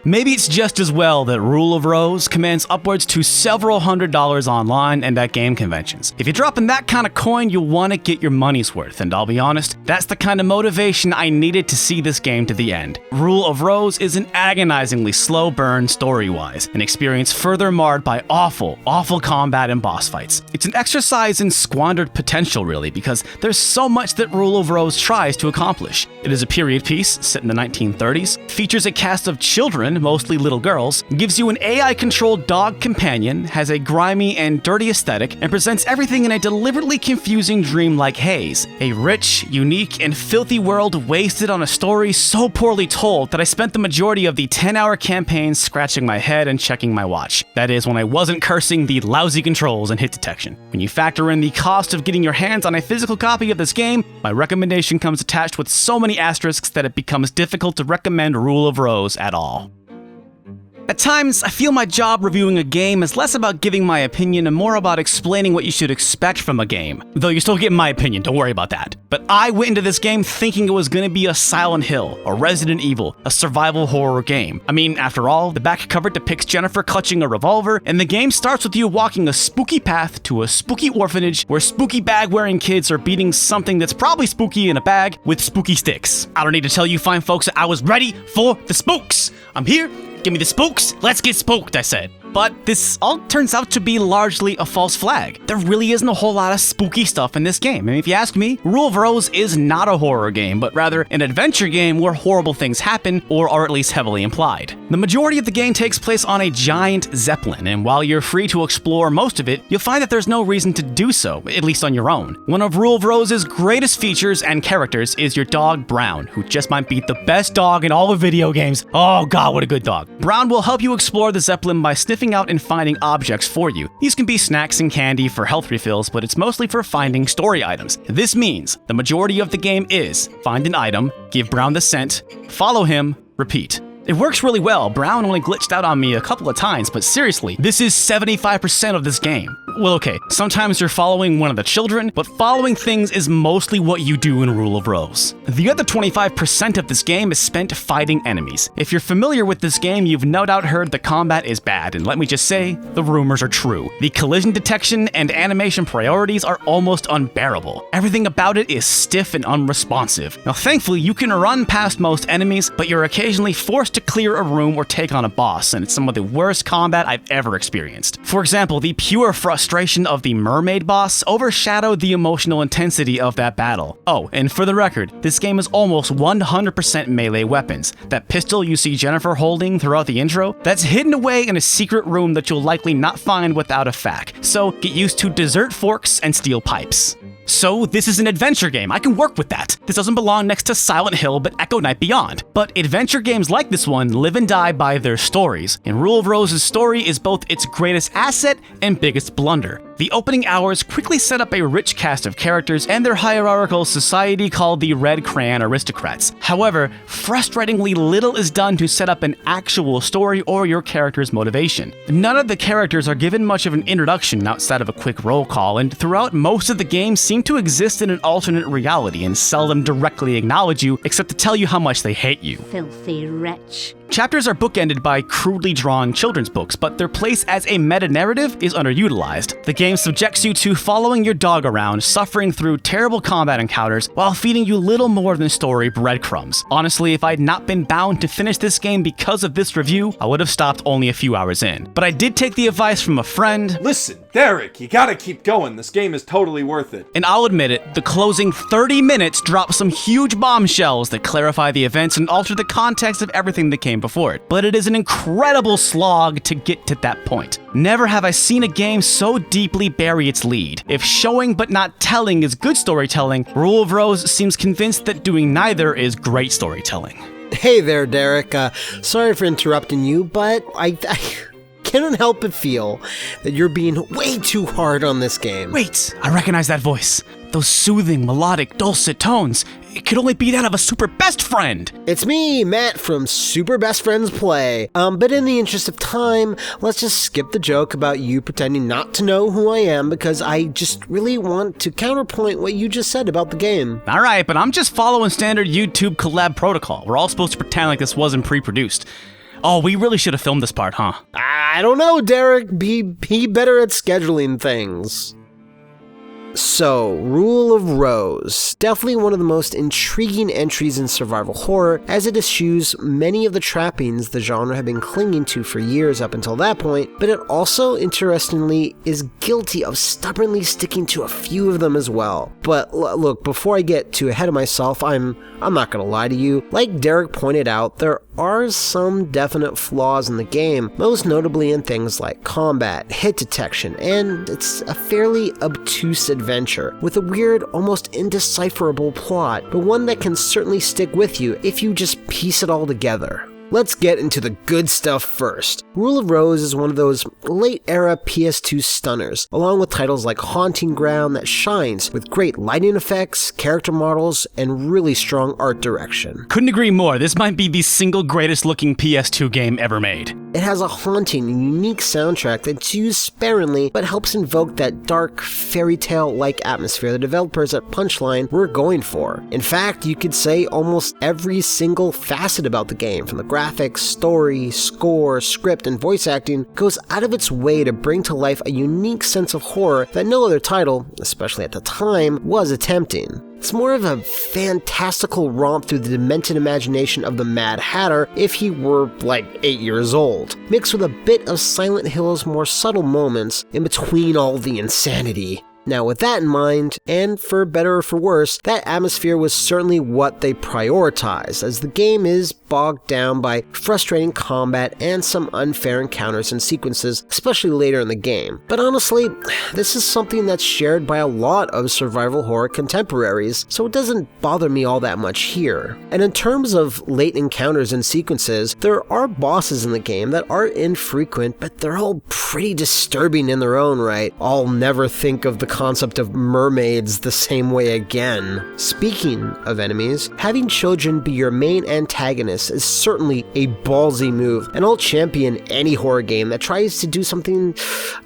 Maybe it's just as well that Rule of Rose commands upwards to several $100s online and at game conventions. If you're dropping that kind of coin, you'll want to get your money's worth, and I'll be honest, that's the kind of motivation I needed to see this game to the end. Rule of Rose is an agonizingly slow burn story-wise, an experience further marred by awful combat and boss fights. It's an exercise in squandered potential, really, because there's so much that Rule of Rose tries to accomplish. It is a period piece set in the 1930s, features a cast of children, mostly little girls, gives you an AI-controlled dog companion, has a grimy and dirty aesthetic, and presents everything in a deliberately confusing dream-like haze. A rich, unique, and filthy world wasted on a story so poorly told that I spent the majority of the 10-hour campaign scratching my head and checking my watch. That is, when I wasn't cursing the lousy controls and hit detection. When you factor in the cost of getting your hands on a physical copy of this game, my recommendation comes attached with so many asterisks that it becomes difficult to recommend Rule of Rose at all. At times, I feel my job reviewing a game is less about giving my opinion and more about explaining what you should expect from a game. Though you're still getting my opinion, don't worry about that. But I went into this game thinking it was going to be a Silent Hill, a Resident Evil, a survival horror game. I mean, after all, the back cover depicts Jennifer clutching a revolver, and the game starts with you walking a spooky path to a spooky orphanage where spooky bag-wearing kids are beating something that's probably spooky in a bag with spooky sticks. I don't need to tell you fine folks that I was ready for the spooks. I'm here. Give me the spooks, let's get spooked, I said. But this all turns out to be largely a false flag. There really isn't a whole lot of spooky stuff in this game. And if you ask me, Rule of Rose is not a horror game, but rather an adventure game where horrible things happen, or are at least heavily implied. The majority of the game takes place on a giant zeppelin, and while you're free to explore most of it, you'll find that there's no reason to do so, at least on your own. One of Rule of Rose's greatest features and characters is your dog, Brown, who just might be the best dog in all of video games. Oh god, what a good dog. Brown will help you explore the zeppelin by sniffing out and finding objects for you. These can be snacks and candy for health refills, but it's mostly for finding story items. This means the majority of the game is find an item, give Brown the scent, follow him, repeat. It works really well. Brown only glitched out on me a couple of times, but seriously, this is 75% of this game. Well, okay, sometimes you're following one of the children, but following things is mostly what you do in Rule of Rose. The other 25% of this game is spent fighting enemies. If you're familiar with this game, you've no doubt heard the combat is bad, and let me just say, the rumors are true. The collision detection and animation priorities are almost unbearable. Everything about it is stiff and unresponsive. Now, thankfully, you can run past most enemies, but you're occasionally forced to clear a room or take on a boss, and it's some of the worst combat I've ever experienced. For example, the pure frustration of the mermaid boss overshadowed the emotional intensity of that battle. Oh, and for the record, this game is almost 100% melee weapons. That pistol you see Jennifer holding throughout the intro, that's hidden away in a secret room that you'll likely not find without a FAQ, so get used to dessert forks and steel pipes. So this is an adventure game, I can work with that. This doesn't belong next to Silent Hill, but Echo Night Beyond. But adventure games like this one live and die by their stories, and Rule of Rose's story is both its greatest asset and biggest blunder. The opening hours quickly set up a rich cast of characters and their hierarchical society called the Red Crayon Aristocrats. However, frustratingly little is done to set up an actual story or your character's motivation. None of the characters are given much of an introduction outside of a quick roll call, and throughout most of the game seem to exist in an alternate reality and seldom directly acknowledge you except to tell you how much they hate you. Filthy wretch. Chapters are bookended by crudely drawn children's books, but their place as a meta-narrative is underutilized. The game subjects you to following your dog around, suffering through terrible combat encounters, while feeding you little more than story breadcrumbs. Honestly, if I'd not been bound to finish this game because of this review, I would have stopped only a few hours in. But I did take the advice from a friend. Listen, Derek, you gotta keep going. This game is totally worth it. And I'll admit it, the closing 30 minutes drop some huge bombshells that clarify the events and alter the context of everything that came before it. But it is an incredible slog to get to that point. Never have I seen a game so deeply bury its lead. If showing but not telling is good storytelling, Rule of Rose seems convinced that doing neither is great storytelling. Hey there, Derek. Sorry for interrupting you, but I cannot help but feel that you're being way too hard on this game. Wait, I recognize that voice. Those soothing, melodic, dulcet tones. It could only be that of a super best friend. It's me, Matt from Super Best Friends Play. But in the interest of time, let's just skip the joke about you pretending not to know who I am, because I just really want to counterpoint what you just said about the game. Alright, but I'm just following standard YouTube collab protocol. We're all supposed to pretend like this wasn't pre-produced. Oh, we really should have filmed this part, huh? I don't know, Derek. Be better at scheduling things. So, Rule of Rose. Definitely one of the most intriguing entries in survival horror, as it eschews many of the trappings the genre had been clinging to for years up until that point, but it also, interestingly, is guilty of stubbornly sticking to a few of them as well. But look, before I get too ahead of myself, I'm not gonna lie to you. Like Derek pointed out, there are some definite flaws in the game, most notably in things like combat, hit detection, and it's a fairly obtuse adventure with a weird, almost indecipherable plot, but one that can certainly stick with you if you just piece it all together. Let's get into the good stuff first. Rule of Rose is one of those late-era PS2 stunners, along with titles like Haunting Ground that shines with great lighting effects, character models, and really strong art direction. Couldn't agree more. This might be the single greatest looking PS2 game ever made. It has a haunting and unique soundtrack that's used sparingly, but helps invoke that dark, fairy tale-like atmosphere the developers at Punchline were going for. In fact, you could say almost every single facet about the game, from the graphics, story, score, script, and voice acting, goes out of its way to bring to life a unique sense of horror that no other title, especially at the time, was attempting. It's more of a fantastical romp through the demented imagination of the Mad Hatter if he were like 8 years old, mixed with a bit of Silent Hill's more subtle moments in between all the insanity. Now, with that in mind, and for better or for worse, that atmosphere was certainly what they prioritized, as the game is bogged down by frustrating combat and some unfair encounters and sequences, especially later in the game. But honestly, this is something that's shared by a lot of survival horror contemporaries, so it doesn't bother me all that much here. And in terms of late encounters and sequences, there are bosses in the game that are infrequent, but they're all pretty disturbing in their own right. I'll never think of the concept of mermaids the same way again. Speaking of enemies, having children be your main antagonist is certainly a ballsy move, and I'll champion any horror game that tries to do something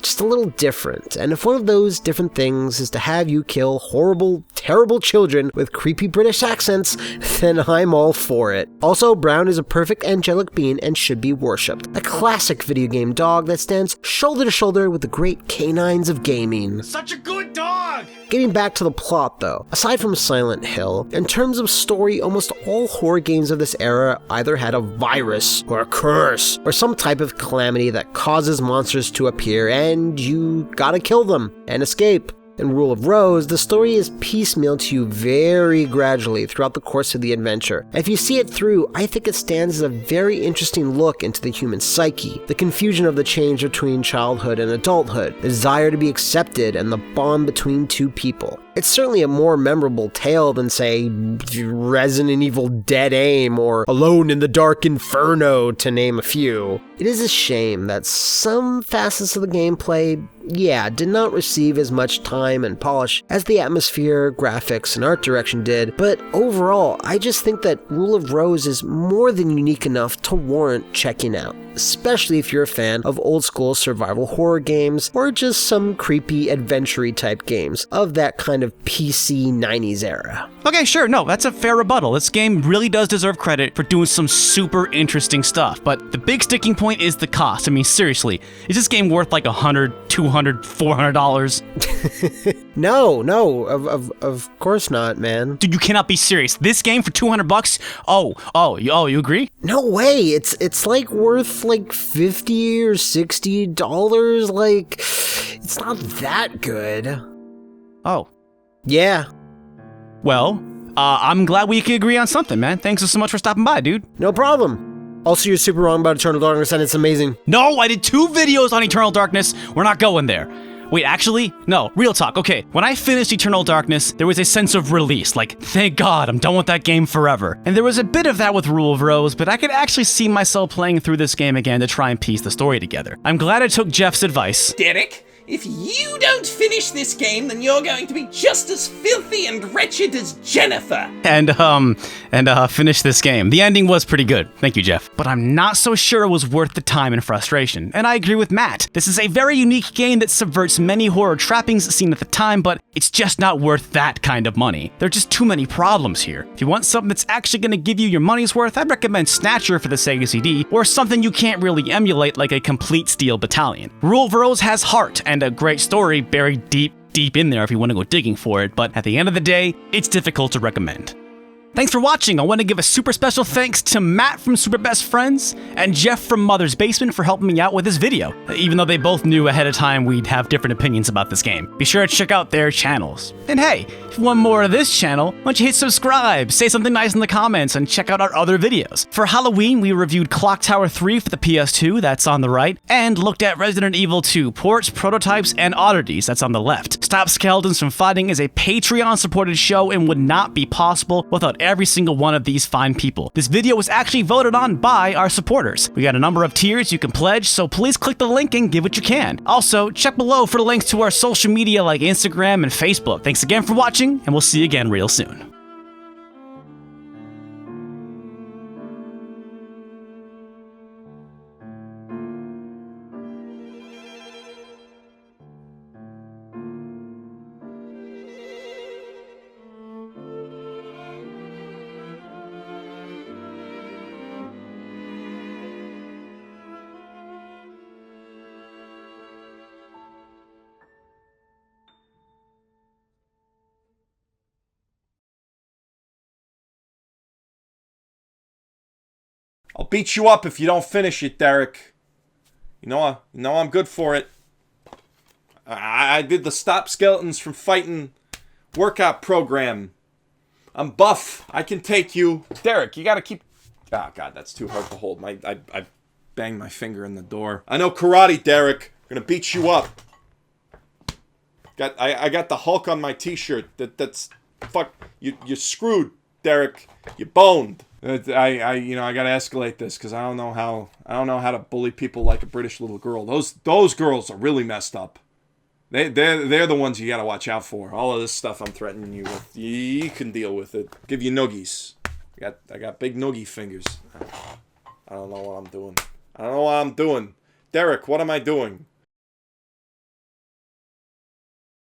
just a little different. And if one of those different things is to have you kill horrible, terrible children with creepy British accents, then I'm all for it. Also, Brown is a perfect angelic being and should be worshipped. A classic video game dog that stands shoulder to shoulder with the great canines of gaming. Such a good dog! Getting back to the plot though, aside from Silent Hill, in terms of story, almost all horror games of this era either had a virus, or a curse, or some type of calamity that causes monsters to appear and you gotta kill them and escape. In Rule of Rose, the story is piecemeal to you very gradually throughout the course of the adventure. If you see it through, I think it stands as a very interesting look into the human psyche, the confusion of the change between childhood and adulthood, the desire to be accepted, and the bond between two people. It's certainly a more memorable tale than, say, Resident Evil Dead Aim or Alone in the Dark Inferno, to name a few. It is a shame that some facets of the gameplay, did not receive as much time and polish as the atmosphere, graphics, and art direction did, but overall, I just think that Rule of Rose is more than unique enough to warrant checking out, especially if you're a fan of old school survival horror games or just some creepy adventure-y type games of that kind of PC 90s era. Okay, sure, no, that's a fair rebuttal. This game really does deserve credit for doing some super interesting stuff, but the big sticking point is the cost. I mean, seriously, is this game worth like $100, $200, $400? No, of course not, man. Dude, you cannot be serious. This game for $200? Oh, you agree? No way. It's like worth like $50 or $60. Like, it's not that good. Oh. Yeah. Well, I'm glad we could agree on something, man. Thanks so much for stopping by, dude. No problem. Also, you're super wrong about Eternal Darkness, and it's amazing. No, I did 2 videos on Eternal Darkness. We're not going there. Wait, actually? No, real talk. Okay, when I finished Eternal Darkness, there was a sense of release. Like, thank God, I'm done with that game forever. And there was a bit of that with Rule of Rose, but I could actually see myself playing through this game again to try and piece the story together. I'm glad I took Geoff's advice. Derek, If you don't finish this game, then you're going to be just as filthy and wretched as Jennifer. And finish this game. The ending was pretty good. Thank you, Geoff. But I'm not so sure it was worth the time and frustration. And I agree with Matt. This is a very unique game that subverts many horror trappings seen at the time, but it's just not worth that kind of money. There are just too many problems here. If you want something that's actually going to give you your money's worth, I'd recommend Snatcher for the Sega CD, or something you can't really emulate like a Complete Steel Battalion. Rule of Rose has heart and a great story buried deep in there if you want to go digging for it, but at the end of the day, it's difficult to recommend. Thanks for watching. I want to give a super special thanks to Matt from Super Best Friends and Geoff from Mother's Basement for helping me out with this video, even though they both knew ahead of time we'd have different opinions about this game. Be sure to check out their channels. And hey, if you want more of this channel, why don't you hit subscribe, say something nice in the comments, and check out our other videos. For Halloween, we reviewed Clock Tower 3 for the PS2, that's on the right, and looked at Resident Evil 2 ports, prototypes, and oddities, that's on the left. Stop Skeletons from Fighting is a Patreon-supported show and would not be possible without every single one of these fine people. This video was actually voted on by our supporters. We got a number of tiers you can pledge, so please click the link and give what you can. Also, check below for the links to our social media like Instagram and Facebook. Thanks again for watching, and we'll see you again real soon. I'll beat you up if you don't finish it, Derek. You know I'm good for it. I did the Stop Skeletons from Fighting workout program. I'm buff. I can take you. Derek, you gotta keep... Oh, God, that's too hard to hold. I banged my finger in the door. I know karate, Derek. I'm gonna beat you up. I got the Hulk on my t-shirt. That's... Fuck. You're screwed, Derek. You're boned. I gotta escalate this because I don't know how to bully people like a British little girl. Those girls are really messed up. They're the ones you gotta watch out for. All of this stuff I'm threatening you with, you can deal with it. Give you noogies. I got big noogie fingers. I don't know what I'm doing. Derek, what am I doing?